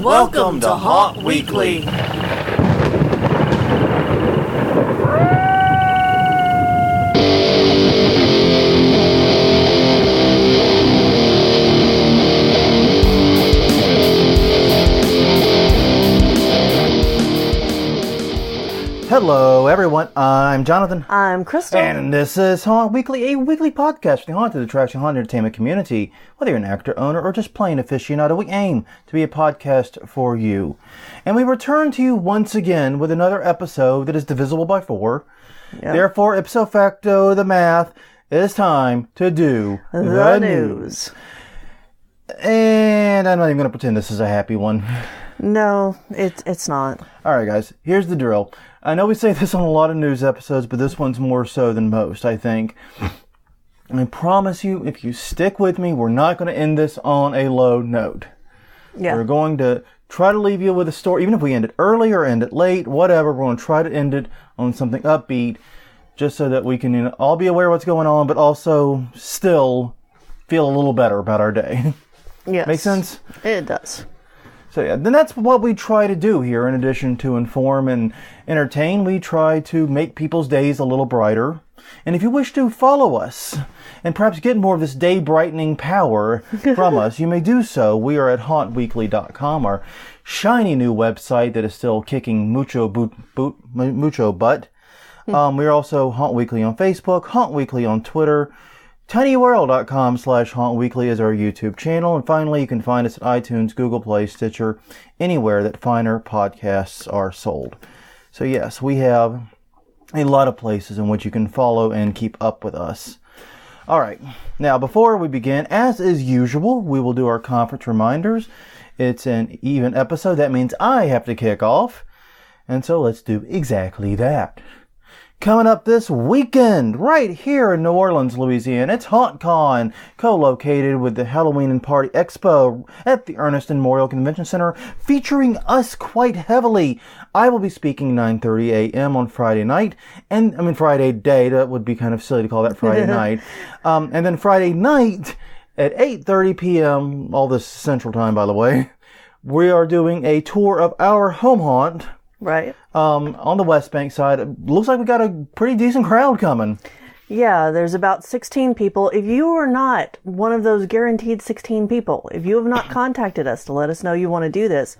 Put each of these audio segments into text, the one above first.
Welcome to Haunt Weekly. Hello, everyone. I'm Jonathan. I'm Crystal. And this is Haunt Weekly, a weekly podcast for the haunted attraction, haunted entertainment community. Whether you're an actor, owner, or just plain aficionado, we aim to be a podcast for you. And we return to you once again with another episode that is divisible by 4. Yep. Therefore, ipso facto, the math, it is time to do the news. And I'm not even going to pretend this is a happy one. No, it's not. All right, guys, here's the drill. I know we say this on a lot of news episodes, but this one's more so than most, I think. I promise you, if you stick with me, we're not going to end this on a low note. Yeah. We're going to try to leave you with a story, even if we end it early or end it late, whatever. We're going to try to end it on something upbeat, just so that we can all be aware of what's going on, but also still feel a little better about our day. Yes. Make sense? It does. So yeah, then that's what we try to do here. In addition to inform and entertain, we try to make people's days a little brighter. And if you wish to follow us and perhaps get more of this day-brightening power from us, you may do so. We are at HAuNTweekly.com, our shiny new website that is still kicking mucho butt. We are also Haunt Weekly on Facebook, Haunt Weekly on Twitter. tinyurl.com/HauntWeekly is our YouTube channel. And finally, you can find us at iTunes, Google Play, Stitcher, anywhere that finer podcasts are sold. So yes, we have a lot of places in which you can follow and keep up with us. All right. Now, before we begin, as is usual, we will do our conference reminders. It's an even episode. That means I have to kick off. And so let's do exactly that. Coming up this weekend, right here in New Orleans, Louisiana, it's HAuNTcon, co-located with the Halloween and Party Expo at the Ernest and Morrow Convention Center, featuring us quite heavily. I will be speaking 9:30 a.m. on Friday night, Friday day. That would be kind of silly to call that Friday night. And then Friday night at 8:30 p.m., all this Central Time, by the way, we are doing a tour of our home haunt. Right. On the West Bank side, it looks like we got a pretty decent crowd coming. Yeah, there's about 16 people. If you are not one of those guaranteed 16 people, if you have not contacted us to let us know you want to do this,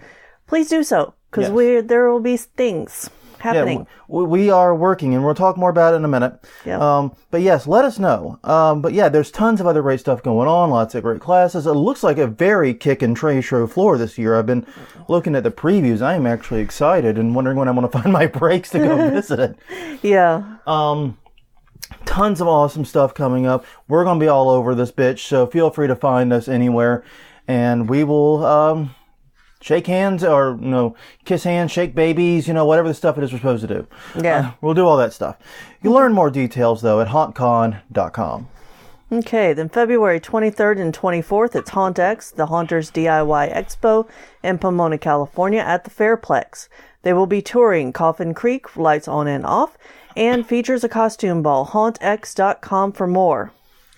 please do so, because there will be things happening. Yeah, we are working, and we'll talk more about it in a minute. Yep. But yes, let us know. But yeah, there's tons of other great stuff going on, lots of great classes. It looks like a very kickin' trade show floor this year. I've been looking at the previews. I am actually excited and wondering when I'm going to find my breaks to go visit it. Yeah. Tons of awesome stuff coming up. We're going to be all over this bitch, so feel free to find us anywhere, and we will shake hands or, kiss hands, shake babies, whatever the stuff it is we're supposed to do. Yeah. We'll do all that stuff. You'll learn more details, though, at HauNTcon.com. Okay, then February 23rd and 24th, it's HauntX, the Haunters DIY Expo in Pomona, California at the Fairplex. They will be touring Coffin Creek, lights on and off, and features a costume ball. HauntX.com for more.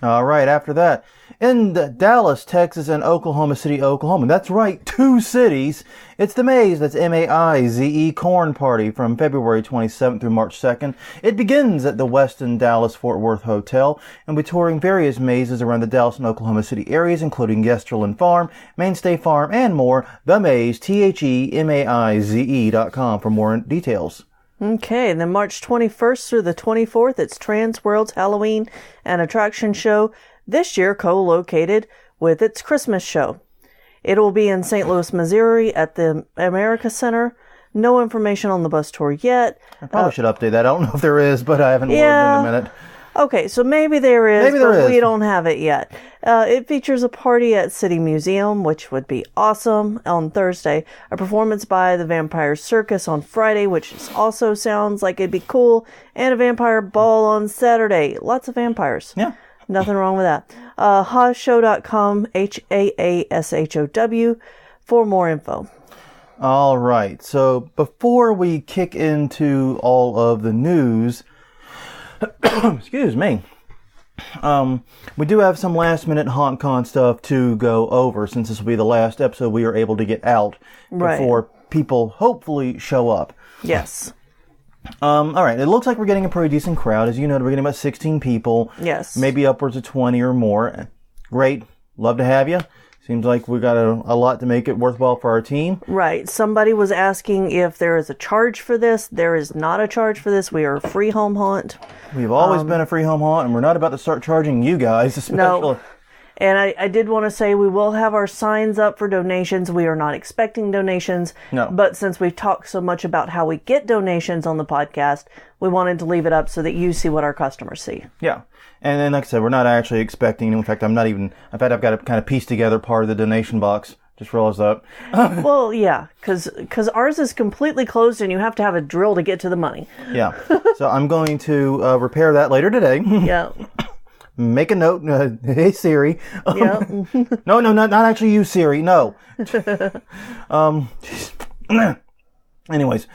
All right, after that, in Dallas, Texas, and Oklahoma City, Oklahoma. That's right, 2 cities. It's the Maze, that's M-A-I-Z-E, Corn Party from February 27th through March 2nd. It begins at the Westin Dallas Fort Worth Hotel, and we're touring various mazes around the Dallas and Oklahoma City areas, including Yesterland Farm, Mainstay Farm, and more. The Maze, THEMAIZE.com for more details. Okay, and then March 21st through the 24th, it's Trans World's Halloween and Attraction Show, this year co-located with its Christmas show. It will be in St. Louis, Missouri at the America Center. No information on the bus tour yet. I probably should update that. I don't know if there is, but I haven't looked in a minute. Okay, so maybe there is, but we don't have it yet. It features a party at City Museum, which would be awesome, on Thursday. A performance by the Vampire Circus on Friday, which also sounds like it'd be cool. And a vampire ball on Saturday. Lots of vampires. Yeah. Nothing wrong with that. HAAShow.com, HAASHOW, for more info. All right, so before we kick into all of the news... Excuse me. We do have some last-minute HauNtcon stuff to go over, since this will be the last episode we are able to get out before people hopefully show up. Yes. All right. It looks like we're getting a pretty decent crowd. As you know, we're getting about 16 people. Yes. Maybe upwards of 20 or more. Great. Love to have you. Seems like we got a lot to make it worthwhile for our team. Right. Somebody was asking if there is a charge for this. There is not a charge for this. We are a free home haunt. We've always been a free home haunt, and we're not about to start charging you guys, especially. No. And I did want to say we will have our signs up for donations. We are not expecting donations. No. But since we've talked so much about how we get donations on the podcast, we wanted to leave it up so that you see what our customers see. Yeah. And then, like I said, we're not actually expecting. In fact, I've got to kind of piece together part of the donation box. Just realized that. Well, yeah, because ours is completely closed and you have to have a drill to get to the money. Yeah. So I'm going to repair that later today. Yeah. Make a note. Hey, Siri. Yeah. No, not actually you, Siri. No. Anyways.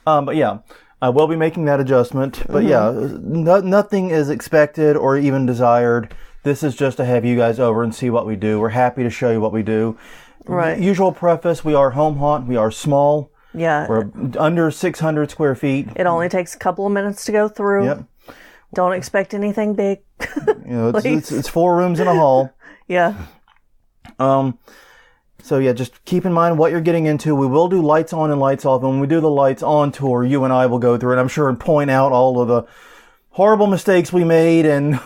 But yeah. I will be making that adjustment. But yeah, nothing is expected or even desired. This is just to have you guys over and see what we do. We're happy to show you what we do. Right. Usual preface, we are home haunt. We are small. Yeah. We're under 600 square feet. It only takes a couple of minutes to go through. Yep. Don't expect anything big. It's 4 rooms and a hall. Yeah. So yeah, just keep in mind what you're getting into. We will do lights on and lights off. And when we do the lights on tour, you and I will go through it, I'm sure, and point out all of the horrible mistakes we made and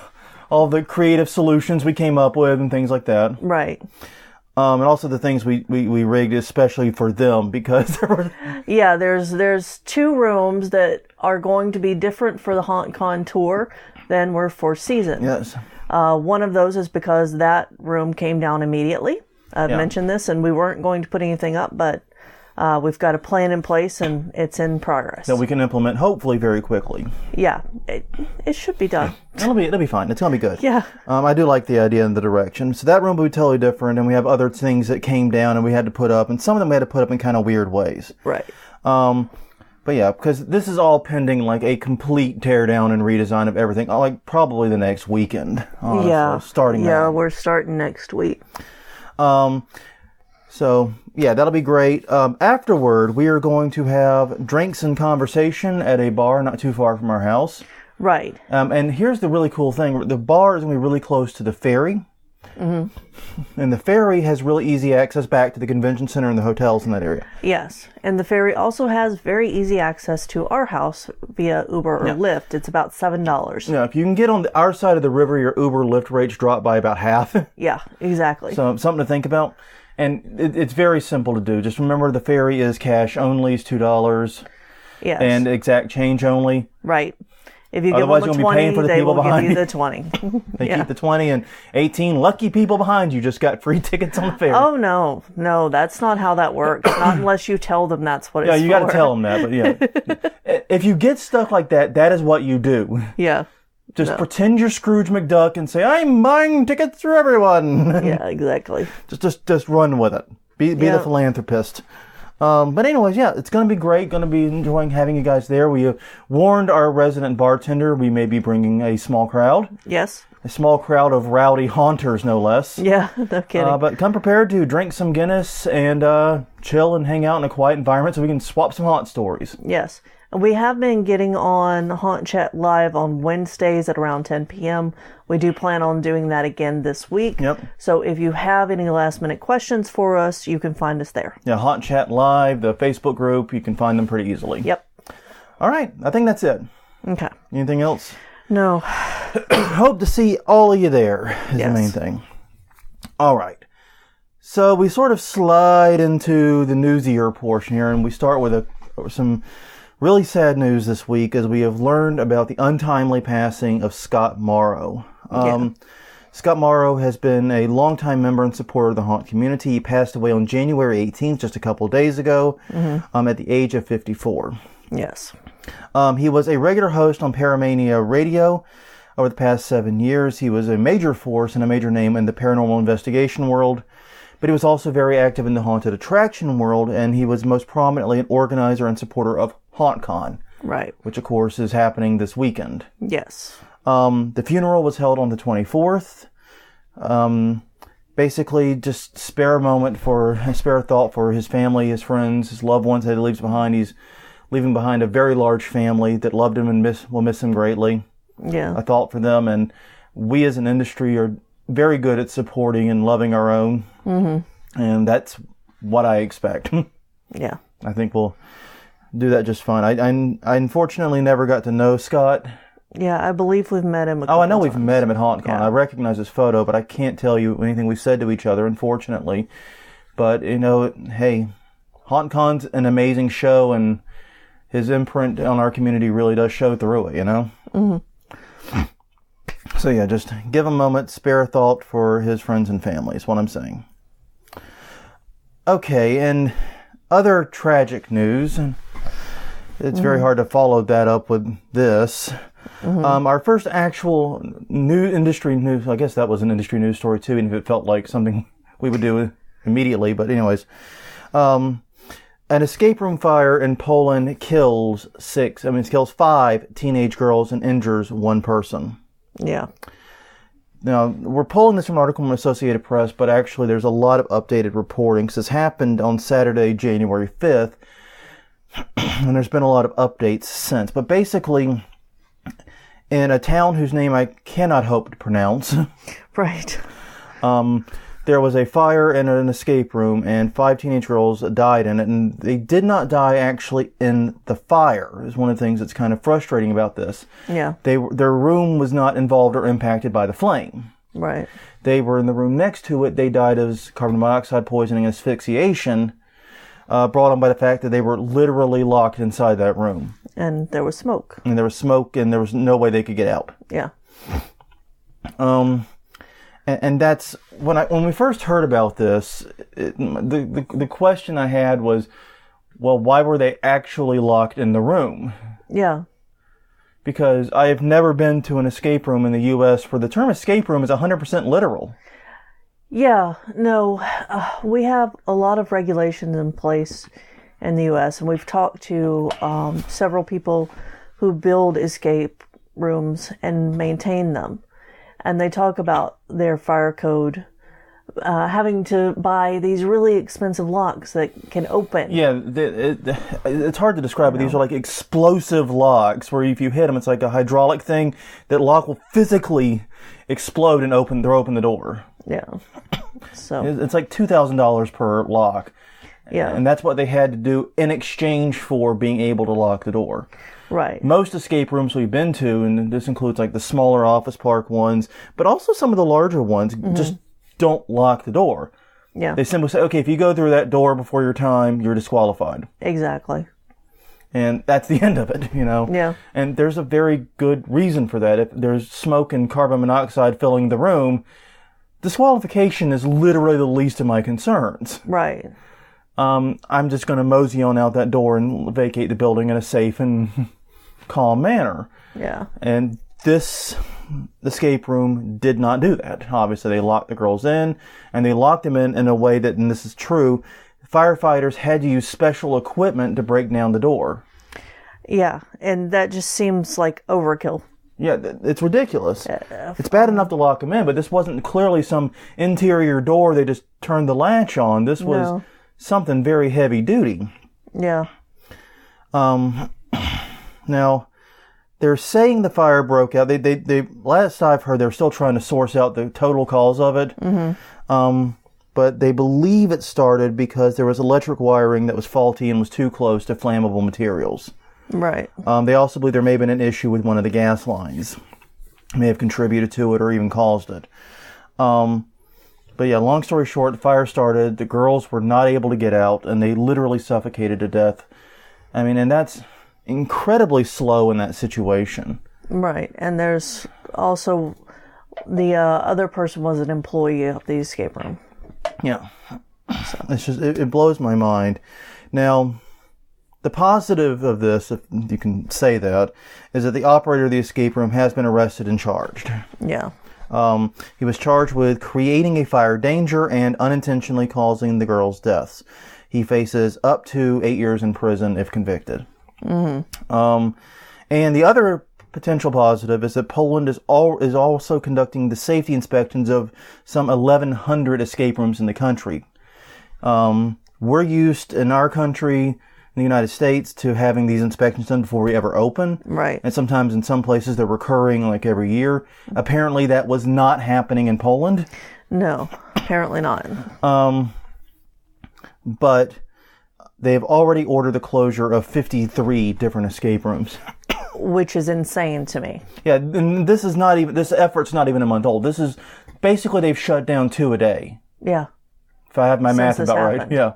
all the creative solutions we came up with and things like that. Right. And also the things we rigged especially for them, because there were... Yeah, there's 2 rooms that are going to be different for the HauNtcon tour than were for season. Yes. One of those is because that room came down immediately. I've mentioned this, and we weren't going to put anything up, but we've got a plan in place, and it's in progress. That we can implement, hopefully, very quickly. Yeah, it should be done. It'll be fine. It's gonna be good. Yeah. I do like the idea and the direction. So that room will be totally different, and we have other things that came down and we had to put up, and some of them we had to put up in kind of weird ways. Right. But yeah, because this is all pending like a complete teardown and redesign of everything, like probably the next weekend. Honestly, Yeah. Starting Yeah, now. we're starting next week. So, yeah, that'll be great. Afterward, we are going to have drinks and conversation at a bar not too far from our house. Right. And here's the really cool thing. The bar is going to be really close to the ferry. Mm-hmm. And the ferry has really easy access back to the convention center and the hotels in that area. Yes. And the ferry also has very easy access to our house via Uber or Lyft. It's about $7. Yeah, if you can get on our side of the river, your Uber Lyft rates drop by about half. Yeah, exactly. So something to think about. And it's very simple to do. Just remember the ferry is cash only, is $2. Yes. And exact change only. Right. If you give Otherwise, them a you'll be paying 20, for the they people will give behind you you. the 20. They Yeah. keep the 20, and 18 lucky people behind you just got free tickets on the ferry. Oh, no, that's not how that works. Not unless you tell them that's what it's for. Yeah, you got to tell them that, but yeah. If you get stuff like that, that is what you do. Yeah. Just pretend you're Scrooge McDuck and say, I'm buying tickets for everyone. Yeah, exactly. Just run with it. Be the philanthropist. But anyways, yeah, it's going to be great. Going to be enjoying having you guys there. We have warned our resident bartender we may be bringing a small crowd. Yes. A small crowd of rowdy haunters, no less. Yeah, no kidding. But come prepared to drink some Guinness and chill and hang out in a quiet environment so we can swap some haunt stories. Yes. And we have been getting on Haunt Chat Live on Wednesdays at around 10 p.m. We do plan on doing that again this week. Yep. So if you have any last minute questions for us, you can find us there. Yeah, Haunt Chat Live, the Facebook group, you can find them pretty easily. Yep. All right, I think that's it. Okay. Anything else? No. Hope to see all of you there is the main thing. All right. So we sort of slide into the newsier portion here, and we start with some really sad news this week as we have learned about the untimely passing of Scott Morrow. Scott Morrow has been a longtime member and supporter of the haunt community. He passed away on January 18th, just a couple of days ago, at the age of 54. Yes. He was a regular host on Paramania Radio over the past 7 years. He was a major force and a major name in the paranormal investigation world, but he was also very active in the haunted attraction world, and he was most prominently an organizer and supporter of HAuNTcon. Right. Which, of course, is happening this weekend. Yes. The funeral was held on the 24th. Basically, just spare thought for his family, his friends, his loved ones that he leaves behind. He's leaving behind a very large family that loved him and will miss him greatly. Yeah. A thought for them, and we as an industry are very good at supporting and loving our own. Mm-hmm. And that's what I expect. Yeah. I think we'll do that just fine. I unfortunately never got to know Scott. Yeah, I believe we've met him I know we've met him at HAuNTcon. Yeah. I recognize his photo, but I can't tell you anything we said to each other, unfortunately. But, hey, HAuNTcon's an amazing show, and his imprint on our community really does show through it, Mm-hmm. So, yeah, just give a moment, spare a thought for his friends and family is what I'm saying. Okay, and other tragic news. It's very hard to follow that up with this. Mm-hmm. Our first actual industry news, I guess that was an industry news story too, even if it felt like something we would do immediately. But anyways, an escape room fire in Poland kills 5 teenage girls and injures 1 person. Yeah. Now, we're pulling this from an article from Associated Press, but actually there's a lot of updated reporting. This happened on Saturday, January 5th, and there's been a lot of updates since. But basically, in a town whose name I cannot hope to pronounce, right, there was a fire in an escape room, and 5 teenage girls died in it, and they did not die actually in the fire. Is one of the things that's kind of frustrating about this. Yeah. Their room was not involved or impacted by the flame. Right. They were in the room next to it. They died of carbon monoxide poisoning and asphyxiation, brought on by the fact that they were literally locked inside that room. And there was smoke. And there was no way they could get out. Yeah. And that's when we first heard about this, the question I had was, well, why were they actually locked in the room? Yeah. Because I have never been to an escape room in the U.S. where the term escape room is 100% literal. Yeah, no, we have a lot of regulations in place in the U.S., and we've talked to several people who build escape rooms and maintain them. And they talk about their fire code, having to buy these really expensive locks that can open. Yeah, it's hard to describe, but these are like explosive locks where if you hit them, it's like a hydraulic thing. That lock will physically explode and open the door. Yeah. So it's like $2,000 per lock. Yeah. And that's what they had to do in exchange for being able to lock the door. Right. Most escape rooms we've been to, and this includes like the smaller office park ones, but also some of the larger ones, just don't lock the door. Yeah. They simply say, okay, if you go through that door before your time, you're disqualified. Exactly. And that's the end of it, Yeah. And there's a very good reason for that. If there's smoke and carbon monoxide filling the room, disqualification is literally the least of my concerns. Right. I'm just going to mosey on out that door and vacate the building in a safe and calm manner. Yeah. And this escape room did not do that. Obviously, they locked the girls in, and they locked them in a way that, and this is true, firefighters had to use special equipment to break down the door. Yeah, and that just seems like overkill. Yeah, it's ridiculous. It's bad enough to lock them in, but this wasn't clearly some interior door they just turned the latch on. This was something very heavy duty. Yeah. Now, they're saying the fire broke out. They last I've heard, they're still trying to source out the total cause of it. Mm-hmm. But they believe it started because there was electric wiring that was faulty and was too close to flammable materials. Right. They also believe there may have been an issue with one of the gas lines. May have contributed to it or even caused it. But yeah, long story short, the fire started. The girls were not able to get out, and they literally suffocated to death. I mean, and that's incredibly slow in that situation. Right. And there's also the other person was an employee of the escape room. Yeah. So. It's just, it blows my mind. Now, the positive of this, if you can say that, is that the operator of the escape room has been arrested and charged. Yeah. He was charged with creating a fire danger and unintentionally causing the girls' deaths. He faces up to 8 years in prison if convicted. Mm-hmm. And the other potential positive is that Poland is also conducting the safety inspections of some 1,100 escape rooms in the country. We're used in our country, in the United States, to having these inspections done before we ever open. Right. And sometimes in some places they're recurring like every year. Apparently that was not happening in Poland. No, apparently not. But they've already ordered the closure of 53 different escape rooms. Which is insane to me. Yeah, and this effort's not even a month old. This is, basically they've shut down 2 a day. Yeah. If I have my math about right. Yeah.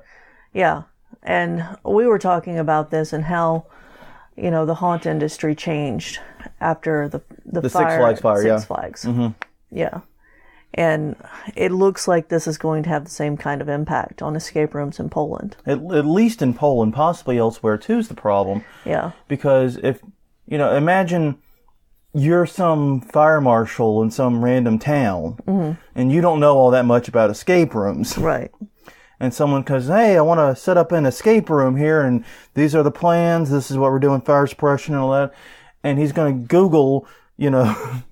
Yeah. And we were talking about this and how, the haunt industry changed after the fire. Six Flags fire, Six Flags. Mm-hmm. Yeah. And it looks like this is going to have the same kind of impact on escape rooms in Poland. At least in Poland, possibly elsewhere too is the problem. Yeah. Because if, imagine you're some fire marshal in some random town, and you don't know all that much about escape rooms. Right. And someone goes, hey, I want to set up an escape room here, and these are the plans, this is what we're doing, fire suppression and all that. And he's going to Google,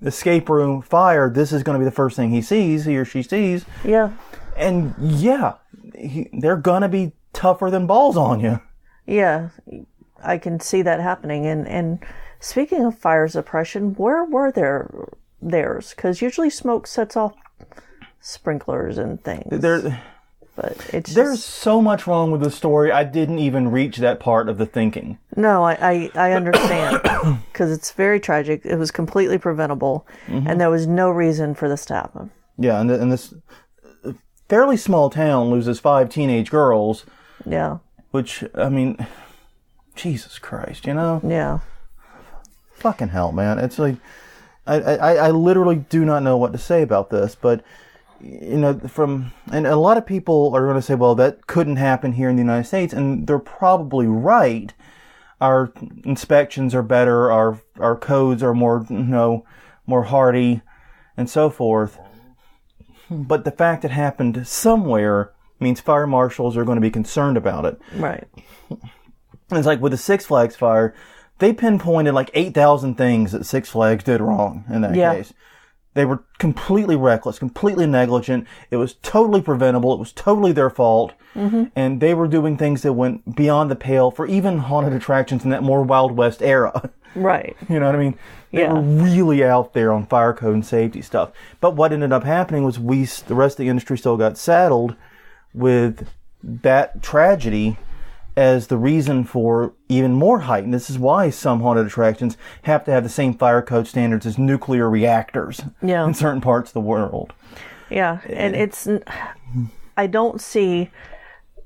escape room fire. This is going to be the first thing he or she sees. Yeah. And they're going to be tougher than balls on you. Yeah, I can see that happening. And speaking of fire suppression, where were theirs? Because usually smoke sets off sprinklers and things. But there's so much wrong with the story, I didn't even reach that part of the thinking. No, I understand. Because it's very tragic. It was completely preventable. And there was no reason for this to happen. Yeah, and this fairly small town loses 5 teenage girls. Yeah. Which, Jesus Christ, Yeah. Fucking hell, man. It's like, I literally do not know what to say about this, but, and a lot of people are going to say, well, that couldn't happen here in the United States, and they're probably right. Our inspections are better, our codes are more, more hardy, and so forth. But the fact it happened somewhere means fire marshals are going to be concerned about it. Right. It's like with the Six Flags fire, they pinpointed like 8,000 things that Six Flags did wrong in that case. They were completely reckless, completely negligent. It was totally preventable. It was totally their fault. And they were doing things that went beyond the pale for even haunted attractions in that more Wild West era. Right. You know what I mean? They were really out there on fire code and safety stuff. But what ended up happening was the rest of the industry still got saddled with that tragedy as the reason for even more heightened. This is why some haunted attractions have to have the same fire code standards as nuclear reactors in certain parts of the world. Yeah, and I don't see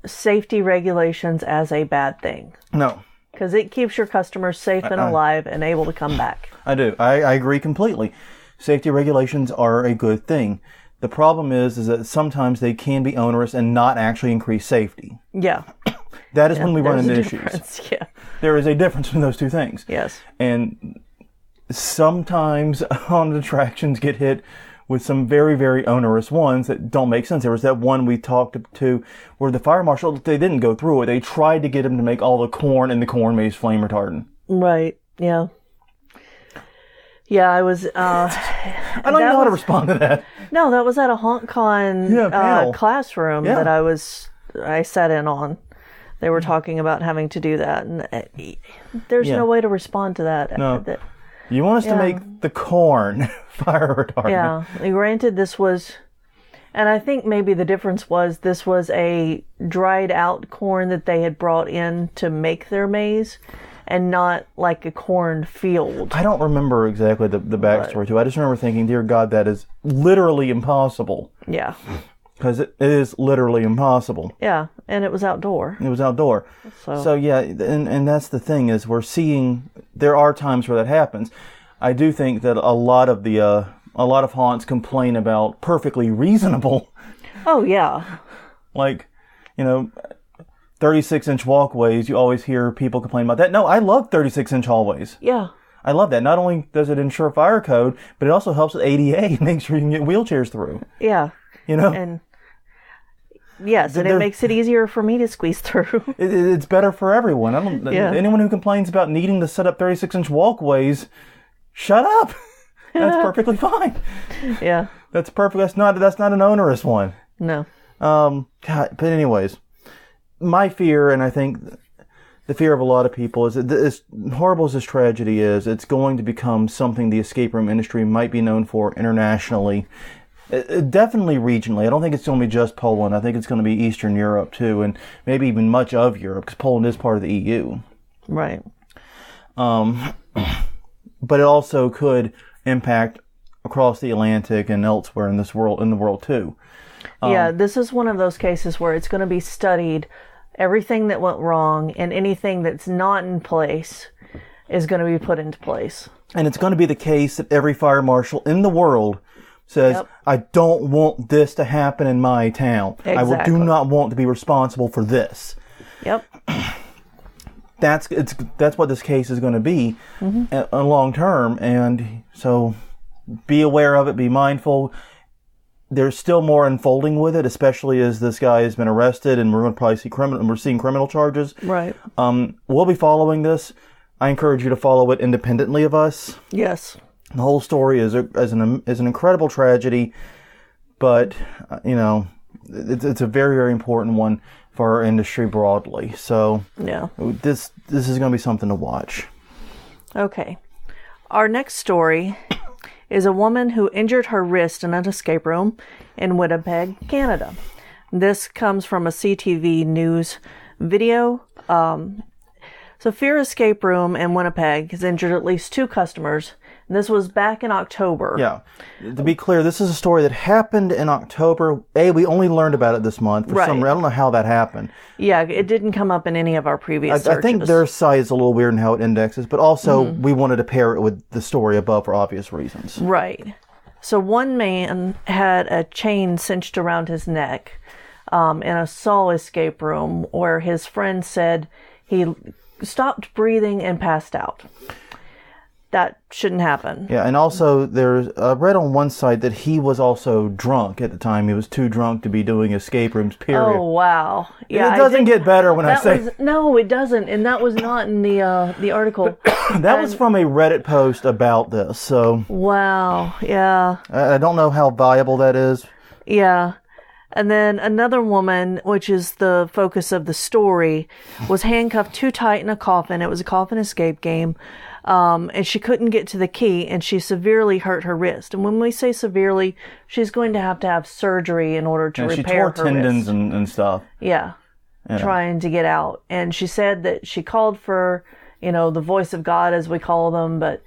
safety regulations as a bad thing. No. Because it keeps your customers safe and alive and able to come back. I do. I agree completely. Safety regulations are a good thing. The problem is that sometimes they can be onerous and not actually increase safety. Yeah. That is when we run into issues. Yeah. There is a difference between those two things. Yes. And sometimes haunted attractions get hit with some very, very onerous ones that don't make sense. There was that one we talked to where the fire marshal, they didn't go through it. They tried to get him to make all the corn in the corn maze flame retardant. Right. Yeah. Yeah, I was... I don't know how to respond to that. No, that was at a HauNTcon classroom that I sat in on. They were talking about having to do that, and there's no way to respond to that. No. You want us to make the corn fire retardant. Yeah. Granted, this was... And I think maybe the difference was this was a dried out corn that they had brought in to make their maze, and not like a corn field. I don't remember exactly the backstory to it. I just remember thinking, dear God, that is literally impossible. Yeah. Because it is literally impossible. Yeah, and it was outdoor. It was outdoor. So yeah, and that's the thing is we're seeing, there are times where that happens. I do think that a lot of haunts complain about perfectly reasonable. Oh, yeah. Like, 36-inch walkways, you always hear people complain about that. No, I love 36-inch hallways. Yeah. I love that. Not only does it ensure fire code, but it also helps with ADA, make sure you can get wheelchairs through. Yeah. And yes, and it makes it easier for me to squeeze through. It's better for everyone. Anyone who complains about needing to set up 36-inch walkways shut up. That's perfectly fine. Yeah. That's perfect. That's not an onerous one. No. God, but anyways, my fear, and I think the fear of a lot of people, is that as horrible as this tragedy is, it's going to become something the escape room industry might be known for internationally. Definitely regionally. I don't think it's going to be just Poland. I think it's going to be Eastern Europe too, and maybe even much of Europe, because Poland is part of the EU. Right. But it also could impact across the Atlantic and elsewhere in the world too. Yeah, this is one of those cases where it's going to be studied. Everything that went wrong and anything that's not in place is going to be put into place. And it's going to be the case that every fire marshal in the world says, yep, I don't want this to happen in my town. Exactly. I do not want to be responsible for this. Yep. That's what this case is going to be long term. And so be aware of it, be mindful. There's still more unfolding with it, especially as this guy has been arrested and we're going to probably see criminal charges. Right. We'll be following this. I encourage you to follow it independently of us. Yes. The whole story is an incredible tragedy, but it's a very, very important one for our industry broadly. So yeah, this is going to be something to watch. Okay. Our next story is a woman who injured her wrist in an escape room in Winnipeg, Canada. This comes from a CTV News video. So Fear Escape Room in Winnipeg has injured at least 2 customers. And this was back in October. Yeah. To be clear, this is a story that happened in October. We only learned about it this month. I don't know how that happened. Yeah, it didn't come up in any of our previous searches. I think their site is a little weird in how it indexes, but also we wanted to pair it with the story above for obvious reasons. Right. So one man had a chain cinched around his neck in a Saw escape room where his friend said he stopped breathing and passed out. That shouldn't happen. Yeah, and also I read on one site that he was also drunk at the time. He was too drunk to be doing escape rooms, period. Oh, wow. Yeah, it doesn't get better when I say... No, it doesn't. And that was not in the article. That was from a Reddit post about this, so... Wow, yeah. I don't know how viable that is. Yeah. And then another woman, which is the focus of the story, was handcuffed too tight in a coffin. It was a coffin escape game. And she couldn't get to the key, and she severely hurt her wrist. And when we say severely, she's going to have surgery in order to repair her wrist. She tore tendons and stuff. Yeah. Trying to get out. And she said that she called for, the voice of God, as we call them, but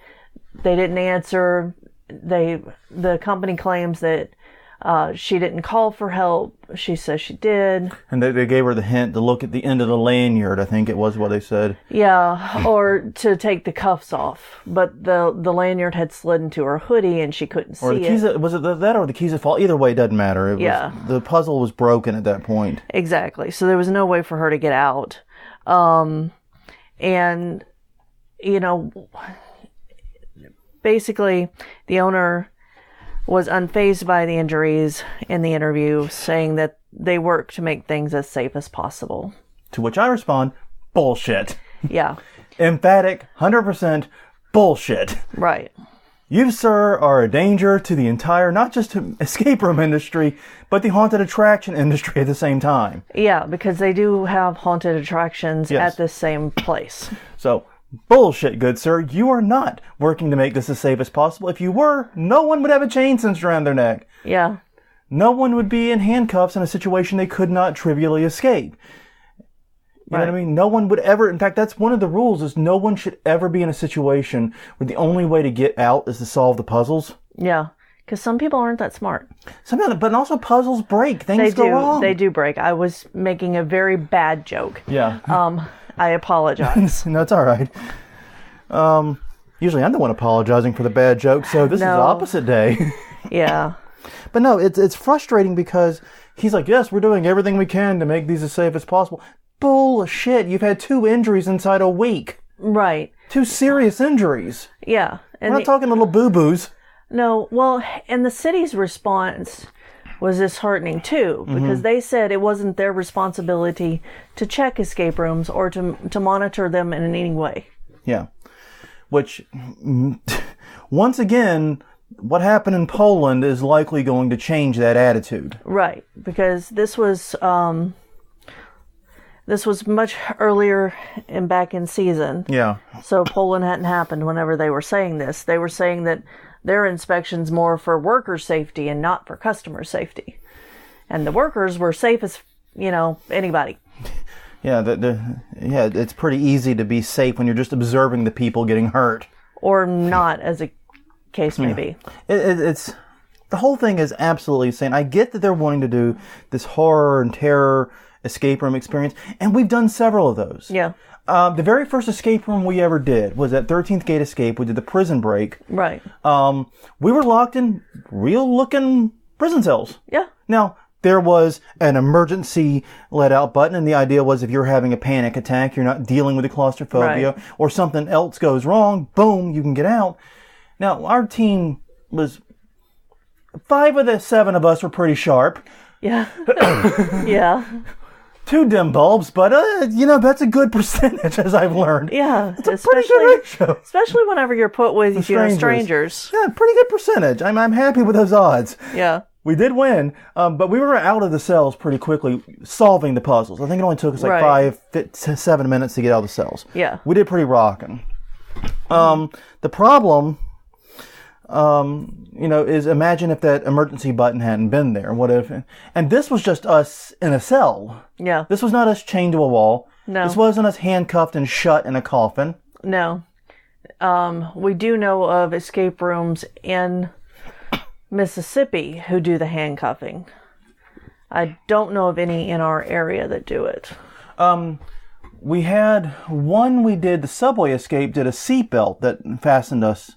they didn't answer. The company claims that she didn't call for help. She says she did. And they gave her the hint to look at the end of the lanyard, I think it was what they said. Yeah, or to take the cuffs off. But the lanyard had slid into her hoodie and she couldn't see it. Was it that or the keys that fall? Either way, it doesn't matter. The puzzle was broken at that point. Exactly. So there was no way for her to get out. Basically, the owner was unfazed by the injuries in the interview, saying that they work to make things as safe as possible. To which I respond, bullshit. Yeah. Emphatic, 100% bullshit. Right. You, sir, are a danger to the entire, not just the escape room industry, but the haunted attraction industry at the same time. Yeah, because they do have haunted attractions at the same place. So... bullshit, good sir. You are not working to make this as safe as possible. If you were, no one would have a chain cinched around their neck. Yeah. No one would be in handcuffs in a situation they could not trivially escape. You know what I mean? No one would ever... In fact, that's one of the rules, is no one should ever be in a situation where the only way to get out is to solve the puzzles. Yeah. Because some people aren't that smart. But also puzzles break. Things go wrong. They do break. I was making a very bad joke. Yeah. I apologize. No, it's all right. Usually I'm the one apologizing for the bad joke, so this is the opposite day. Yeah. But no, it's frustrating because he's like, yes, we're doing everything we can to make these as safe as possible. Bullshit. You've had 2 injuries inside a week. Right. 2 serious injuries. Yeah. And we're not talking little boo-boos. No, well, and the city's response was disheartening too, because they said it wasn't their responsibility to check escape rooms or to monitor them in any way. Yeah. Which, once again, what happened in Poland is likely going to change that attitude. Right, because this was much earlier back in season. Yeah. So Poland hadn't happened whenever they were saying this. They were saying that their inspections more for worker safety and not for customer safety. And the workers were safe as, anybody. Yeah, it's pretty easy to be safe when you're just observing the people getting hurt. Or not, as a case may be. It's the whole thing is absolutely insane. I get that they're wanting to do this horror and terror escape room experience, and we've done several of those. Yeah. The very first escape room we ever did was at 13th Gate Escape. We did the prison break. Right. We were locked in real-looking prison cells. Yeah. Now, there was an emergency let-out button, and the idea was if you're having a panic attack, you're not dealing with the claustrophobia, right. or something else goes wrong, boom, you can get out. Now, our team was... 5 of the 7 of us were pretty sharp. Yeah. Yeah. 2 dim bulbs, but, that's a good percentage, as I've learned. Yeah. It's a pretty good ratio. Especially whenever you're put with, strangers. Yeah, pretty good percentage. I'm happy with those odds. Yeah. We did win, but we were out of the cells pretty quickly solving the puzzles. I think it only took us like 5 to 7 minutes to get out of the cells. Yeah. We did pretty rocking. The problem, is imagine if that emergency button hadn't been there. What if? And this was just us in a cell. Yeah. This was not us chained to a wall. No. This wasn't us handcuffed and shut in a coffin. No. We do know of escape rooms in Mississippi who do the handcuffing. I don't know of any in our area that do it. We had one we did, the subway escape, did a seatbelt that fastened us.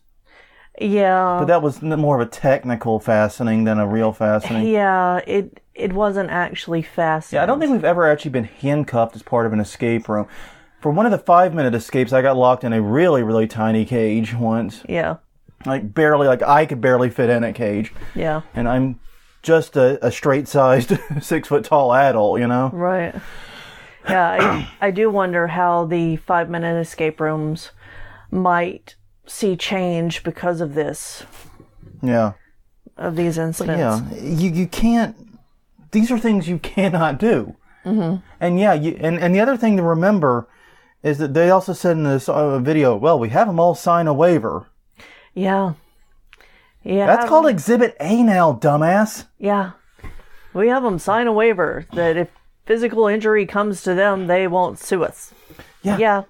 Yeah. But that was more of a technical fastening than a real fastening. Yeah, it wasn't actually fastened. Yeah, I don't think we've ever actually been handcuffed as part of an escape room. For one of the 5-minute escapes, I got locked in a really, really tiny cage once. Yeah. I could barely fit in a cage. Yeah. And I'm just a straight-sized 6-foot-tall adult, Right. Yeah, I do wonder how the 5-minute escape rooms might see change because of this. Yeah. Of these incidents. Yeah. You can't... These are things you cannot do. Mm-hmm. And yeah, and the other thing to remember is that they also said in this video, well, we have them all sign a waiver. Yeah. Yeah. That's called Exhibit A now, dumbass. Yeah. We have them sign a waiver that if physical injury comes to them, they won't sue us. Yeah. Yeah.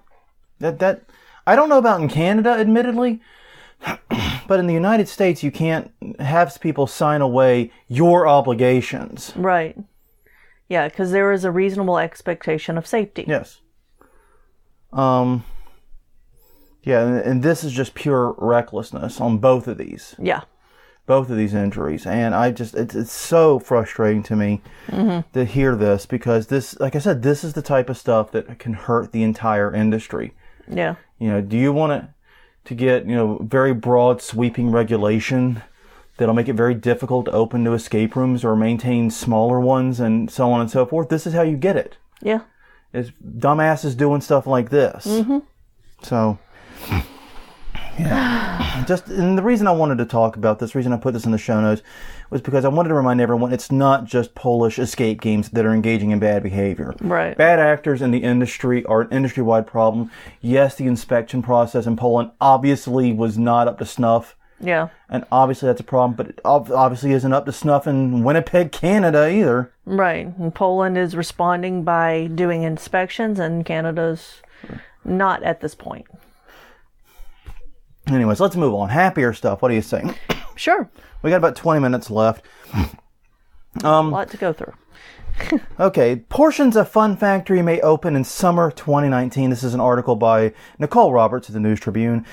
That I don't know about in Canada, admittedly, but in the United States, you can't have people sign away your obligations. Right. Yeah, because there is a reasonable expectation of safety. Yes. Yeah, and this is just pure recklessness on both of these. Yeah. Both of these injuries. And it's so frustrating to me to hear this because this, like I said, this is the type of stuff that can hurt the entire industry. Yeah. Do you want to get, very broad sweeping regulation that'll make it very difficult to open new escape rooms or maintain smaller ones and so on and so forth? This is how you get it. Yeah. It's dumbasses doing stuff like this. Mm-hmm. So, yeah. And the reason I wanted to talk about this, reason I put this in the show notes, was because I wanted to remind everyone it's not just Polish escape games that are engaging in bad behavior. Right. Bad actors in the industry are an industry-wide problem. Yes, the inspection process in Poland obviously was not up to snuff. Yeah. And obviously that's a problem, but it obviously isn't up to snuff in Winnipeg, Canada either. Right. And Poland is responding by doing inspections, and Canada's not at this point. Anyways, let's move on. Happier stuff. What do you think? Sure. We got about 20 minutes left. A lot to go through. Okay. Portions of Fun Factory may open in summer 2019. This is an article by Nicole Roberts of the News Tribune.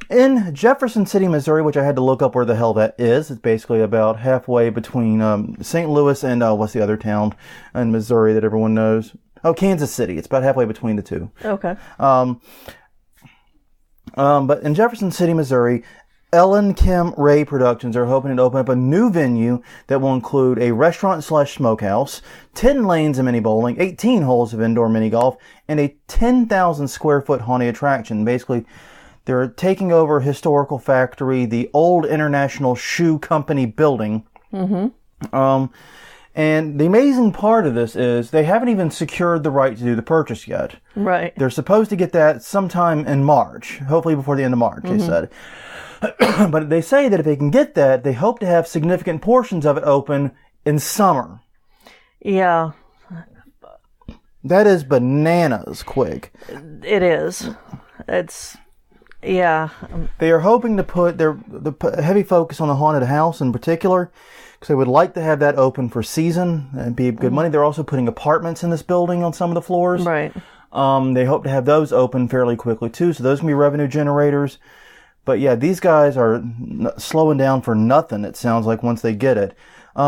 In Jefferson City, Missouri, which I had to look up where the hell that is. It's basically about halfway between St. Louis and what's the other town in Missouri that everyone knows? Oh, Kansas City. It's about halfway between the two. Okay. But in Jefferson City, Missouri, Ellen Kim Ray Productions are hoping to open up a new venue that will include a restaurant/smokehouse, 10 lanes of mini bowling, 18 holes of indoor mini golf, and a 10,000 square foot haunted attraction. Basically, They're taking over Historical Factory, the old International Shoe Company building. Mm-hmm. And the amazing part of this is they haven't even secured the right to do the purchase yet. Right. They're supposed to get that sometime in March, hopefully before the end of March, they said. But they say that if they can get that, they hope to have significant portions of it open in summer. Yeah. That is bananas quick. It is. It's, yeah. They are hoping to put the heavy focus on the haunted house in particular, because they would like to have that open for season and be good money. They're also putting apartments in this building on some of the floors. Right. They hope to have those open fairly quickly too, so those can be revenue generators. But yeah, these guys are slowing down for nothing, it sounds like, once they get it.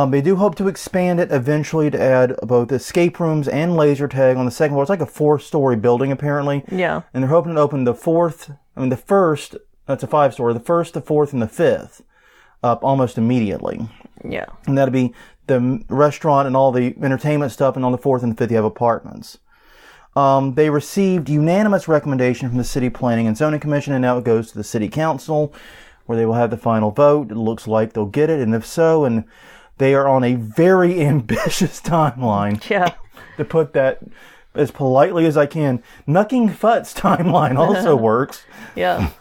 They do hope to expand it eventually to add both escape rooms and laser tag on the second floor. It's like a 4-story building, apparently. Yeah. And they're hoping to open the first, that's a 5-story, the first, the fourth, and the fifth up almost immediately. Yeah. And that'll be the restaurant and all the entertainment stuff, and on the fourth and the fifth you have apartments. They received unanimous recommendation from the City Planning and Zoning Commission, and now it goes to the City Council, where they will have the final vote. It looks like they'll get it, and if so, and they are on a very ambitious timeline. Yeah. To put that as politely as I can. Knucking Fut's timeline also works. Yeah.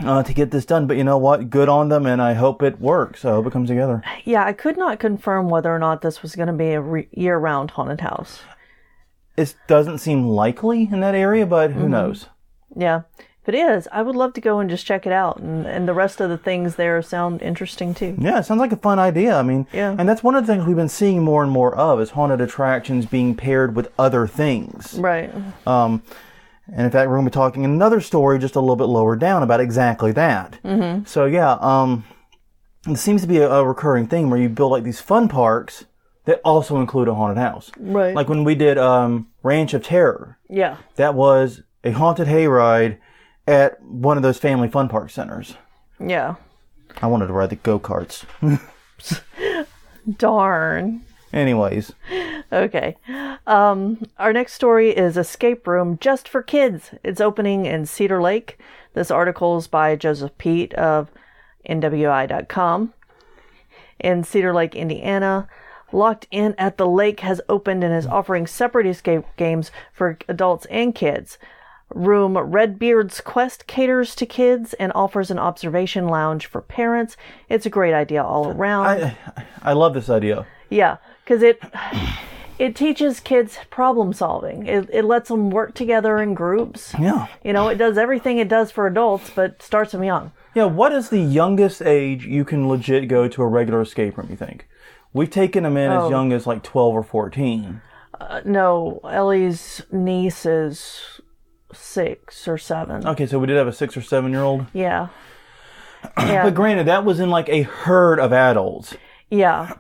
To get this done, but you know what? Good on them, and I hope it works. I hope it comes together. Yeah, I could not confirm whether or not this was going to be a year-round haunted house. It doesn't seem likely in that area, but who knows? Yeah. If it is, I would love to go and just check it out. And the rest of the things there sound interesting, too. Yeah, it sounds like a fun idea. I mean, yeah. And that's one of the things we've been seeing more and more of, is haunted attractions being paired with other things. Right. And in fact, we're going to be talking another story just a little bit lower down about exactly that. Mm-hmm. So yeah, it seems to be a recurring thing where you build like these fun parks that also include a haunted house. Right. Like when we did Ranch of Terror. Yeah. That was a haunted hayride at one of those family fun park centers. Yeah. I wanted to ride the go-karts. Darn. Anyways. Okay. Our next story is Escape Room Just for Kids. It's opening in Cedar Lake. This article is by Joseph Pete of NWI.com. In Cedar Lake, Indiana, Locked In at the Lake has opened and is offering separate escape games for adults and kids. Room Redbeard's Quest caters to kids and offers an observation lounge for parents. It's a great idea all around. I love this idea. Yeah, because it teaches kids problem solving. It lets them work together in groups. Yeah. You know, it does everything it does for adults, but starts them young. Yeah, what is the youngest age you can legit go to a regular escape room, you think? We've taken them in as young as like 12 or 14. No, Ellie's niece is 6 or 7. Okay, so we did have a 6 or 7-year-old? Yeah. But granted, that was in like a herd of adults. Yeah.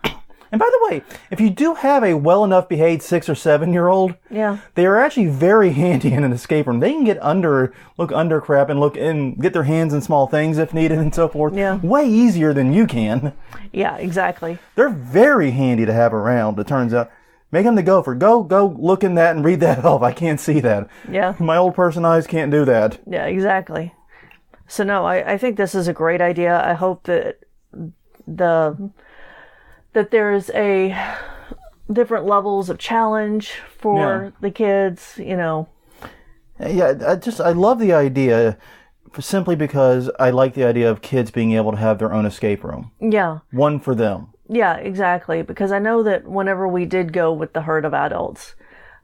And by the way, if you do have a well enough behaved 6 or 7-year-old, they are actually very handy in an escape room. They can look under crap and look and get their hands in small things if needed and so forth. Yeah. Way easier than you can. Yeah, exactly. They're very handy to have around, it turns out. Make them the gopher. Go look in that and read that off. I can't see that. Yeah. My old person eyes can't do that. Yeah, exactly. So no, I think this is a great idea. I hope that that there's a different levels of challenge for the kids, you know. Yeah, I love the idea simply because I like the idea of kids being able to have their own escape room. Yeah. One for them. Yeah, exactly. Because I know that whenever we did go with the herd of adults,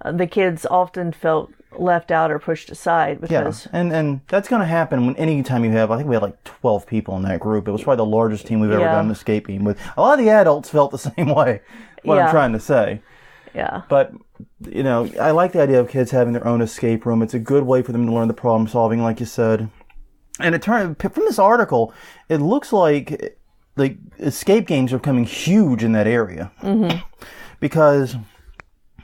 the kids often felt left out or pushed aside because... Yeah, and that's going to happen anytime you have... I think we had like 12 people in that group. It was probably the largest team we've ever done an escape team with. A lot of the adults felt the same way, I'm trying to say. Yeah. But, you know, I like the idea of kids having their own escape room. It's a good way for them to learn the problem solving, like you said. And from this article, it looks like escape games are becoming huge in that area. Mm-hmm. Because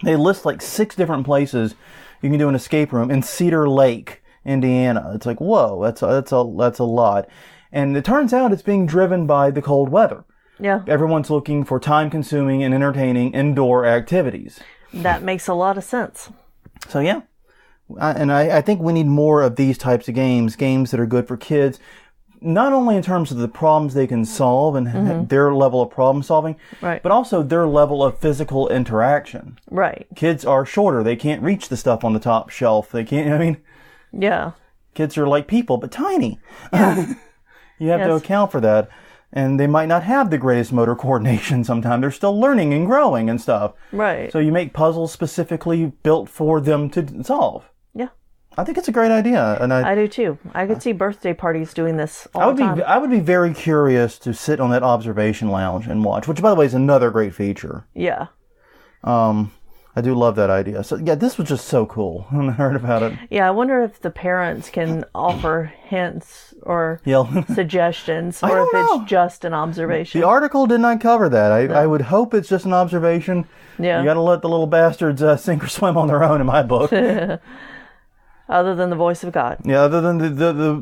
they list like 6 different places you can do an escape room in Cedar Lake, Indiana. It's like, whoa, that's a lot. And it turns out it's being driven by the cold weather. Yeah. Everyone's looking for time-consuming and entertaining indoor activities. That makes a lot of sense. So yeah, I think we need more of these types of games that are good for kids, not only in terms of the problems they can solve and their level of problem solving, right, but also their level of physical interaction. Right. Kids are shorter. They can't reach the stuff on the top shelf. They can't, Yeah. Kids are like people, but tiny. Yeah. You have to account for that. And they might not have the greatest motor coordination sometimes. They're still learning and growing and stuff. Right. So you make puzzles specifically built for them to solve. Yeah. I think it's a great idea. And I do too. I could see birthday parties doing this all the time. I would be very curious to sit on that observation lounge and watch, which, by the way, is another great feature. Yeah. I do love that idea. So, yeah, this was just so cool when I heard about it. Yeah, I wonder if the parents can offer hints or suggestions, or if it's just an observation. The article did not cover that. I would hope it's just an observation. Yeah. You got to let the little bastards sink or swim on their own, in my book. Other than the voice of God. Yeah, other than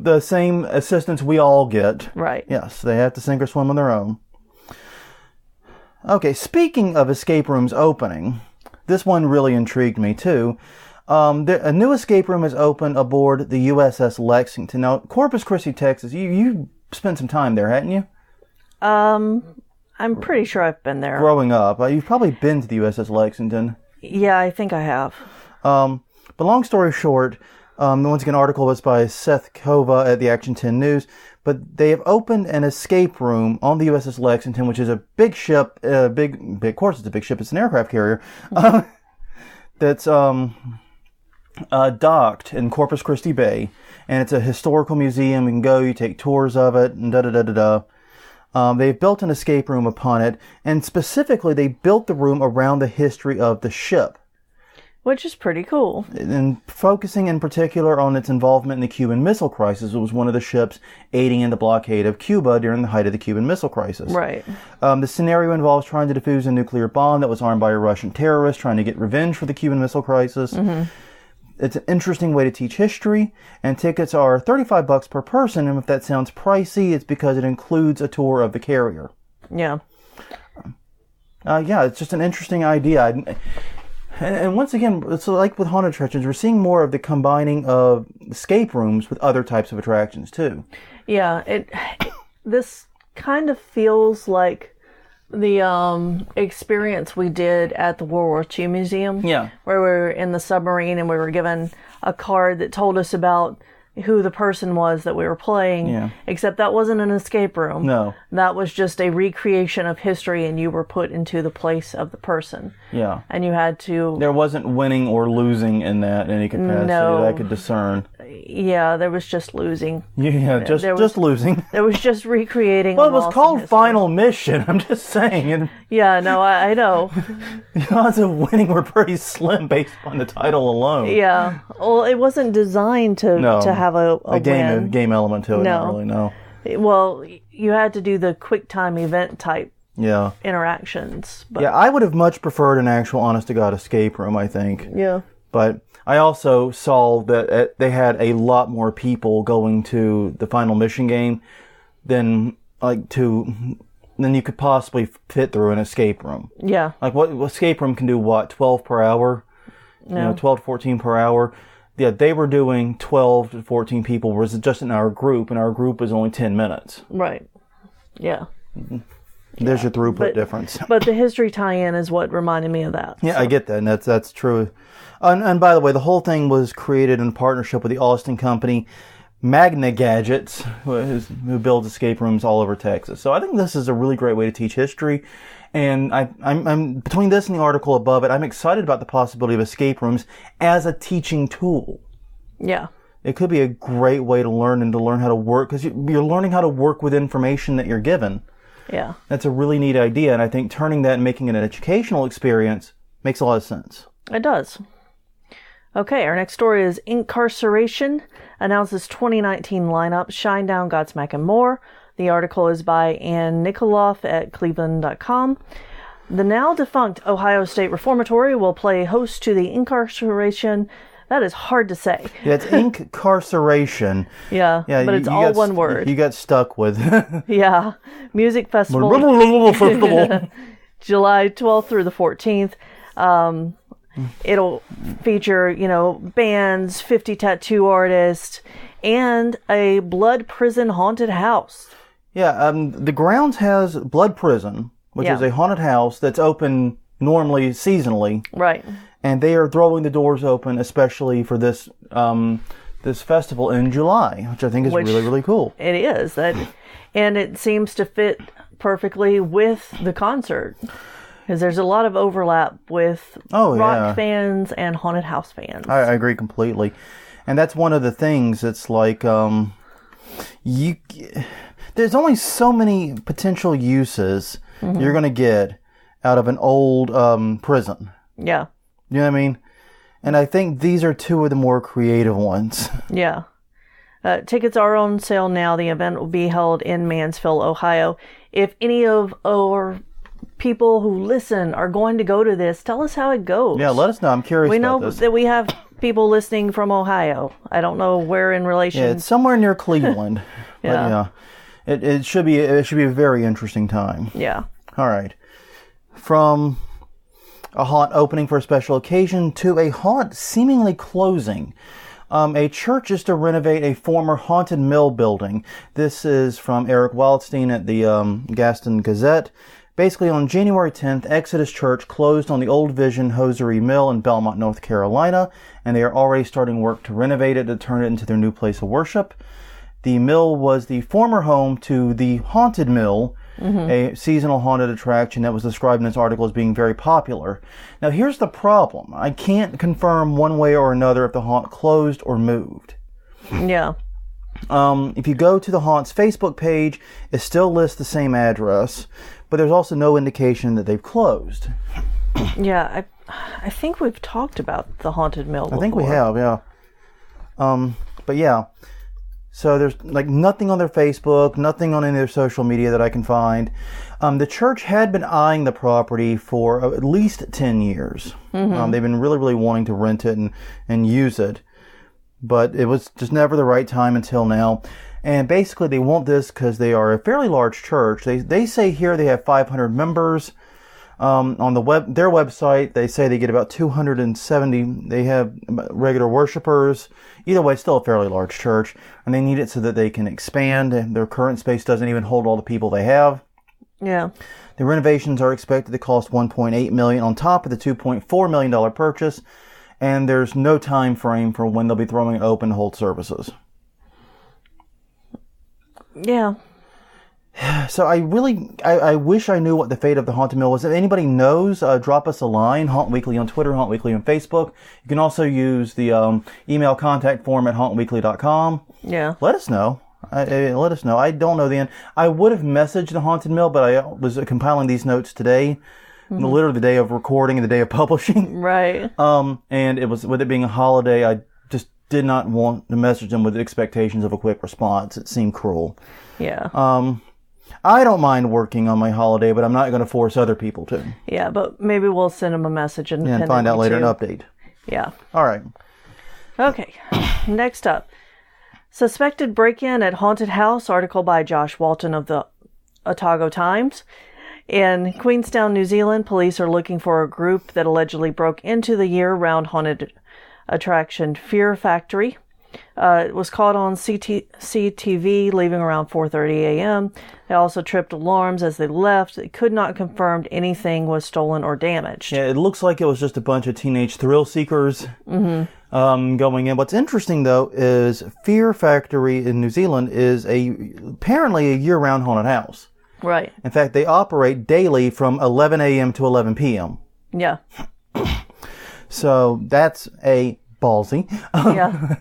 the same assistance we all get. Right. Yes, they have to sink or swim on their own. Okay, speaking of escape rooms opening, this one really intrigued me too. A new escape room is open aboard the USS Lexington. Now, Corpus Christi, Texas, you spent some time there, hadn't you? I'm pretty sure I've been there. Growing up. You've probably been to the USS Lexington. Yeah, I think I have. But long story short, once again, article was by Seth Kova at the Action 10 News, but they have opened an escape room on the USS Lexington, which is a big ship, of course it's a big ship, it's an aircraft carrier, that's docked in Corpus Christi Bay, and it's a historical museum. You can go, you take tours of it, and they've built an escape room upon it, and specifically they built the room around the history of the ship. Which is pretty cool. And focusing in particular on its involvement in the Cuban Missile Crisis. It was one of the ships aiding in the blockade of Cuba during the height of the Cuban Missile Crisis. Right. The scenario involves trying to defuse a nuclear bomb that was armed by a Russian terrorist, trying to get revenge for the Cuban Missile Crisis. Mm-hmm. It's an interesting way to teach history, and tickets are $35 per person, and if that sounds pricey, it's because it includes a tour of the carrier. Yeah. It's just an interesting idea. And once again, it's like with haunted attractions, we're seeing more of the combining of escape rooms with other types of attractions too. Yeah, this kind of feels like the experience we did at the World War II Museum. Yeah. Where we were in the submarine and we were given a card that told us about who the person was that we were playing. Yeah. Except that wasn't an escape room. No. That was just a recreation of history, and you were put into the place of the person. Yeah. And you had to... There wasn't winning or losing in that in any capacity that I could discern. Yeah, there was just losing. Yeah, just losing. There was just recreating. Well, it was called Final Mission. I'm just saying. Yeah, no, I know. The odds of winning were pretty slim based on the title alone. Yeah. Well, it wasn't designed to have a game element to it. No. Not really, no. Well, you had to do the quick time event type interactions. But. Yeah, I would have much preferred an actual honest-to-God escape room, I think. Yeah. But I also saw that they had a lot more people going to the Final Mission game than you could possibly fit through an escape room. Yeah. Like, what escape room can do, 12 per hour? No. 12 to 14 per hour. Yeah, they were doing 12 to 14 people, whereas just in our group, and our group was only 10 minutes. Right. Yeah. There's your throughput difference. But the history tie-in is what reminded me of that. Yeah, so. I get that, and that's true. And by the way, the whole thing was created in partnership with the Austin company, Magna Gadgets, who builds escape rooms all over Texas. So I think this is a really great way to teach history. And I'm between this and the article above it, I'm excited about the possibility of escape rooms as a teaching tool. Yeah. It could be a great way to learn how to work, because you're learning how to work with information that you're given. Yeah. That's a really neat idea, and I think turning that and making it an educational experience makes a lot of sense. It does. Okay, our next story is Inkcarceration announces 2019 lineup, Shinedown, Godsmack, and more. The article is by Ann Nikoloff at cleveland.com. The now defunct Ohio State Reformatory will play host to the Inkcarceration. That is hard to say. Yeah, it's Inkcarceration. Yeah, but it's all one word. You got stuck with. Yeah. Music Festival. July 12th through the 14th. It'll feature, bands, 50 tattoo artists, and a blood prison haunted house. Yeah, the grounds has Blood Prison, which is a haunted house that's open normally seasonally. Right. And they are throwing the doors open, especially for this this festival in July, which I think is really, really cool. It is. And it seems to fit perfectly with the concert. Because there's a lot of overlap with rock fans and haunted house fans. I agree completely. And that's one of the things that's like, there's only so many potential uses you're going to get out of an old prison. Yeah. You know what I mean? And I think these are two of the more creative ones. Yeah. Tickets are on sale now. The event will be held in Mansfield, Ohio. If any of our people who listen are going to go to this, tell us how it goes. Yeah, let us know. I'm curious about this. We know that we have people listening from Ohio. I don't know where in relation. Yeah, it's somewhere near Cleveland. Yeah. But it should be a very interesting time. Yeah. All right. From a haunt opening for a special occasion to a haunt seemingly closing. A church is to renovate a former haunted mill building. This is from Eric Wildstein at the Gaston Gazette. Basically, on January 10th, Exodus Church closed on the Old Vision Hosiery Mill in Belmont, North Carolina, and they are already starting work to renovate it to turn it into their new place of worship. The mill was the former home to the Haunted Mill, a seasonal haunted attraction that was described in this article as being very popular. Now, here's the problem. I can't confirm one way or another if the haunt closed or moved. Yeah. If you go to the haunt's Facebook page, it still lists the same address, but there's also no indication that they've closed. Yeah, I think we've talked about the Haunted Mill before. I think we have, yeah. But yeah. So there's like nothing on their Facebook, nothing on any of their social media that I can find. The church had been eyeing the property for at least 10 years. They've been really, really wanting to rent it and use it. But it was just never the right time until now. And basically they want this because they are a fairly large church. They say here they have 500 members. On their website, they say they get about 270. They have regular worshipers. Either way, it's still a fairly large church, and they need it so that they can expand. Their current space doesn't even hold all the people they have. Yeah. The renovations are expected to cost $1.8 million on top of the $2.4 million purchase, and there's no time frame for when they'll be throwing it open to hold services. Yeah. So I wish I knew what the fate of the Haunted Mill was. If anybody knows, drop us a line, Haunt Weekly on Twitter, Haunt Weekly on Facebook. You can also use the email contact form at hauntweekly.com. Yeah. Let us know. Let us know. I don't know the end. I would have messaged the Haunted Mill, but I was compiling these notes today, literally the day of recording and the day of publishing. Right. And it was, with it being a holiday, I just did not want to message them with expectations of a quick response. It seemed cruel. Yeah. I don't mind working on my holiday, but I'm not going to force other people to. Yeah, but maybe we'll send them a message and find out later an update. Yeah. All right. Okay. Next up. Suspected break-in at haunted house, article by Josh Walton of the Otago Times. In Queenstown, New Zealand, police are looking for a group that allegedly broke into the year-round haunted attraction Fear Factory. It was caught on CCTV, leaving around 4:30 a.m. They also tripped alarms as they left. They could not confirm anything was stolen or damaged. Yeah, it looks like it was just a bunch of teenage thrill seekers going in. What's interesting, though, is Fear Factory in New Zealand is apparently a year-round haunted house. Right. In fact, they operate daily from 11 a.m. to 11 p.m. Yeah. So that's a ballsy. Yeah.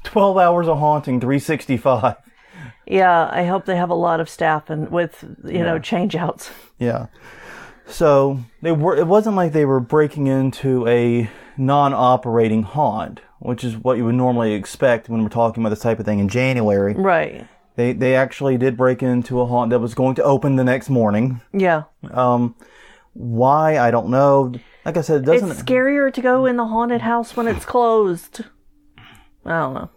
12 hours of haunting, 365. Yeah, I hope they have a lot of staff and with, change outs. Yeah. So it wasn't like they were breaking into a non-operating haunt, which is what you would normally expect when we're talking about this type of thing in January. Right. They actually did break into a haunt that was going to open the next morning. Yeah. Why? I don't know. Like I said, it's scarier to go in the haunted house when it's closed. I don't know.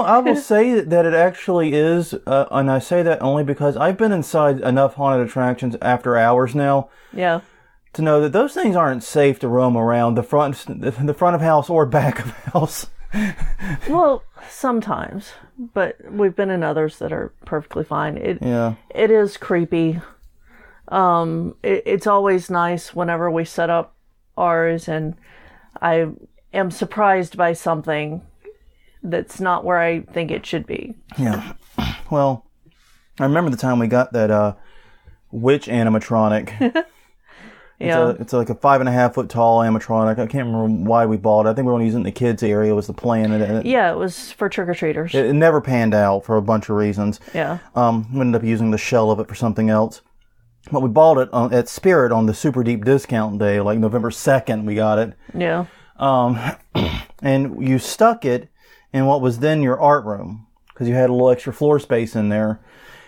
I will say that it actually is, and I say that only because I've been inside enough haunted attractions after hours now. Yeah. to know that those things aren't safe to roam around the front of house or back of house. Well, sometimes, but we've been in others that are perfectly fine. It is creepy. It's always nice whenever we set up ours, and I am surprised by something that's not where I think it should be. Yeah. Well, I remember the time we got that witch animatronic. It's like a 5.5 foot tall animatronic. I can't remember why we bought it. I think we were going to use it in the kids' area was the plan. It was for trick-or-treaters. It never panned out for a bunch of reasons. Yeah. We ended up using the shell of it for something else. But we bought it at Spirit on the super deep discount day, like November 2nd we got it. Yeah. And you stuck it in what was then your art room, because you had a little extra floor space in there.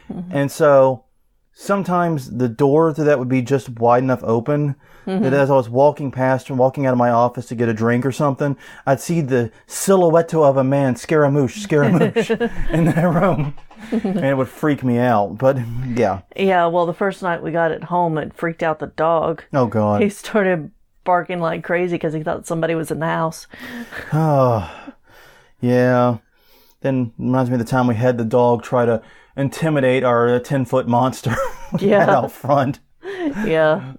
Mm-hmm. And so sometimes the door to that would be just wide enough open that as I was walking past and walking out of my office to get a drink or something, I'd see the silhouette of a man, Scaramouche, in that room. And it would freak me out. But, yeah. Yeah, well, the first night we got it home, it freaked out the dog. Oh, God. He started barking like crazy because he thought somebody was in the house. Oh, yeah. Then reminds me of the time we had the dog try to intimidate our 10-foot monster out front. Yeah.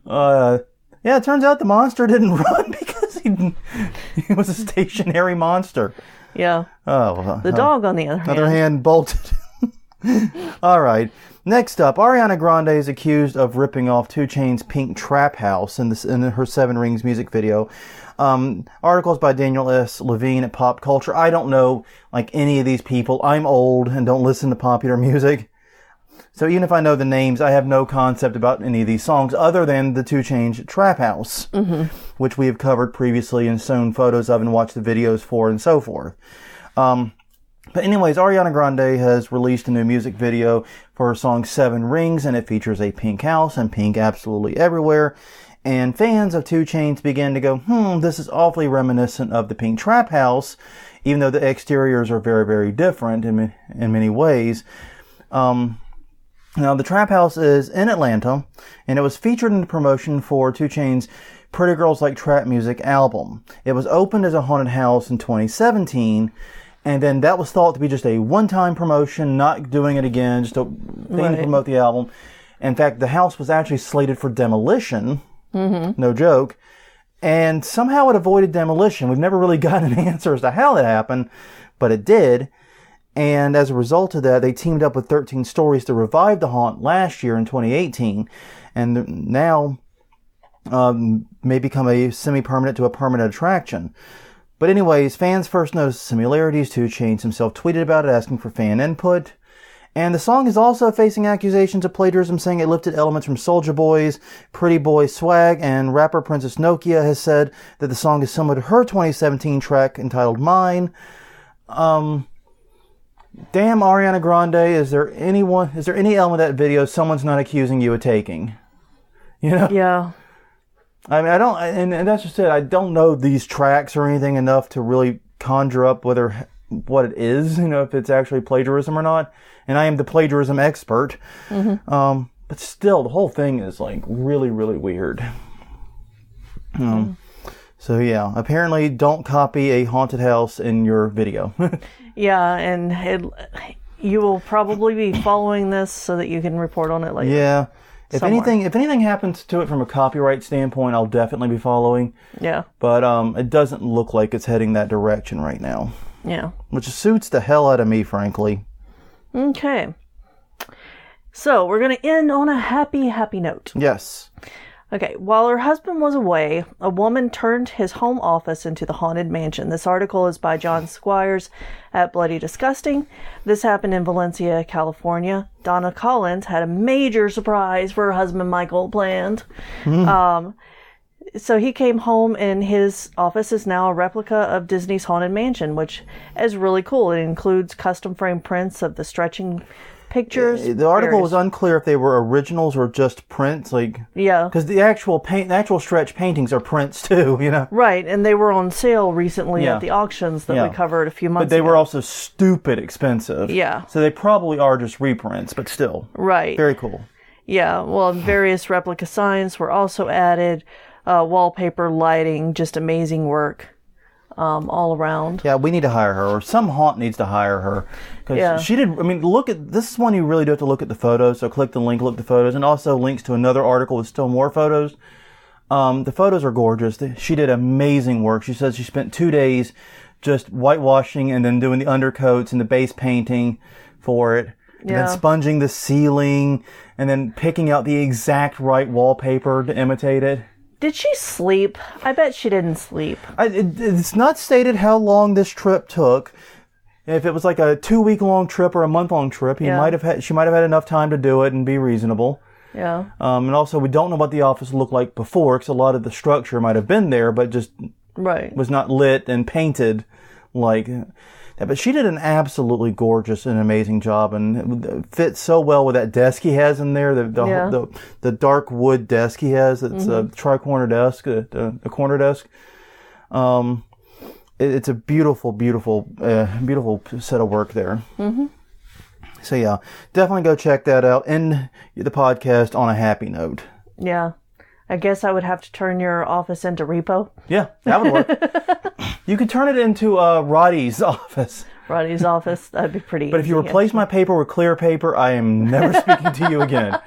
Yeah, it turns out the monster didn't run because he was a stationary monster. Yeah. Oh, the dog, on the other hand, bolted. All right. Next up, Ariana Grande is accused of ripping off 2 Chainz's Pink Trap House in her Seven Rings music video. Articles by Daniel S. Levine at Pop Culture. I don't know any of these people. I'm old and don't listen to popular music. So even if I know the names, I have no concept about any of these songs other than the 2 Chainz Trap House, which we have covered previously and shown photos of and watched the videos for and so forth. But anyways, Ariana Grande has released a new music video for her song Seven Rings, and it features a pink house and pink absolutely everywhere. And fans of 2 Chainz began to go, this is awfully reminiscent of the Pink Trap House, even though the exteriors are very, very different in many ways. Now, the Trap House is in Atlanta, and it was featured in the promotion for 2 Chainz's Pretty Girls Like Trap Music album. It was opened as a haunted house in 2017, and then that was thought to be just a one-time promotion, not doing it again, just a thing to promote the album. In fact, the house was actually slated for demolition, no joke, and somehow it avoided demolition. We've never really gotten an answer as to how that happened, but it did. And as a result of that, they teamed up with 13 Stories to revive the haunt last year in 2018, and now may become a semi-permanent to a permanent attraction. But anyways, fans first noticed similarities. 2 Chainz himself tweeted about it, asking for fan input. And the song is also facing accusations of plagiarism, saying it lifted elements from Soulja Boy's Pretty Boy swag, and rapper Princess Nokia has said that the song is similar to her 2017 track entitled Mine. Damn, Ariana Grande, is there any element of that video someone's not accusing you of taking? You know? Yeah. I mean, I don't, and that's just it. I don't know these tracks or anything enough to really conjure up what it is, if it's actually plagiarism or not. And I am the plagiarism expert. But still, the whole thing is really, really weird. So yeah, apparently don't copy a haunted house in your video. Yeah, and you will probably be following this so that you can report on it later. Yeah. If anything happens to it from a copyright standpoint, I'll definitely be following. Yeah. But it doesn't look like it's heading that direction right now. Yeah. Which suits the hell out of me, frankly. Okay. So, we're going to end on a happy note. Yes. Okay, while her husband was away, a woman turned his home office into the haunted mansion. This article is by John Squires at Bloody Disgusting. This happened in Valencia, California. Donna Collins had a major surprise for her husband Michael planned. So he came home and his office is now a replica of Disney's Haunted Mansion, which is really cool. It includes custom frame prints of the stretching pictures. The article was unclear if they were originals or just prints, yeah, because the actual stretch paintings are prints too, Right, and they were on sale recently at the auctions that we covered a few months ago. But they were also stupid expensive. Yeah. So they probably are just reprints, but still. Right. Very cool. Yeah, well, various replica signs were also added. Wallpaper, lighting, just amazing work all around. Yeah, we need to hire her, or some haunt needs to hire her. Because she did, I mean, this is one you really do have to look at the photos. So click the link, look at the photos, and also links to another article with still more photos. The photos are gorgeous. She did amazing work. She says she spent 2 days just whitewashing and then doing the undercoats and the base painting for it. And then sponging the ceiling and then picking out the exact right wallpaper to imitate it. Did she sleep? I bet she didn't sleep. It's not stated how long this trip took. If it was like a 2-week-long trip or a month-long trip, she might have had enough time to do it and be reasonable. Yeah. And also, we don't know what the office looked like before, because a lot of the structure might have been there, but just was not lit and painted like. But she did an absolutely gorgeous and amazing job, and it fits so well with that desk he has in there, the dark wood desk he has. It's a tri-corner desk, a corner desk. It's a beautiful, beautiful, beautiful set of work there. Mm-hmm. So yeah, definitely go check that out. End the podcast on a happy note. Yeah. I guess I would have to turn your office into repo. Yeah, that would work. You could turn it into Roddy's office. Roddy's office, that'd be pretty But if you replace my paper with clear paper, I am never speaking to you again.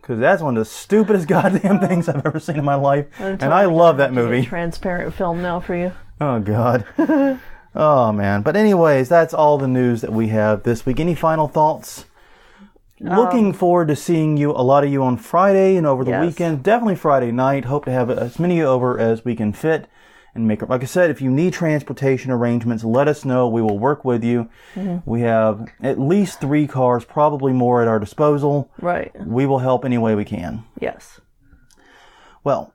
Because that's one of the stupidest goddamn things I've ever seen in my life. And I love that movie. Transparent film now for you. Oh, God. Oh, man. But anyways, that's all the news that we have this week. Any final thoughts? Looking forward to seeing a lot of you on Friday and over the weekend. Definitely Friday night. Hope to have as many over as we can fit and make it. Like I said, if you need transportation arrangements, let us know. We will work with you. Mm-hmm. We have at least 3 cars, probably more at our disposal. Right. We will help any way we can. Yes. Well,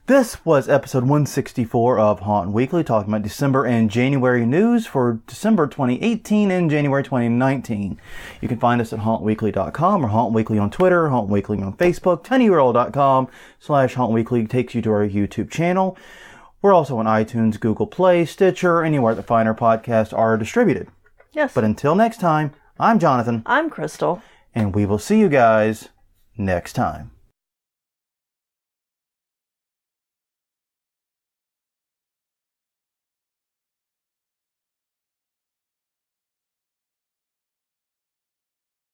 this was episode 164 of Haunt Weekly, talking about December and January news for December 2018 and January 2019. You can find us at HauntWeekly.com or Haunt Weekly on Twitter, Haunt Weekly on Facebook. tinyurl.com/HauntWeekly takes you to our YouTube channel. We're also on iTunes, Google Play, Stitcher, anywhere that finer podcasts are distributed. Yes. But until next time, I'm Jonathan. I'm Crystal. And we will see you guys next time.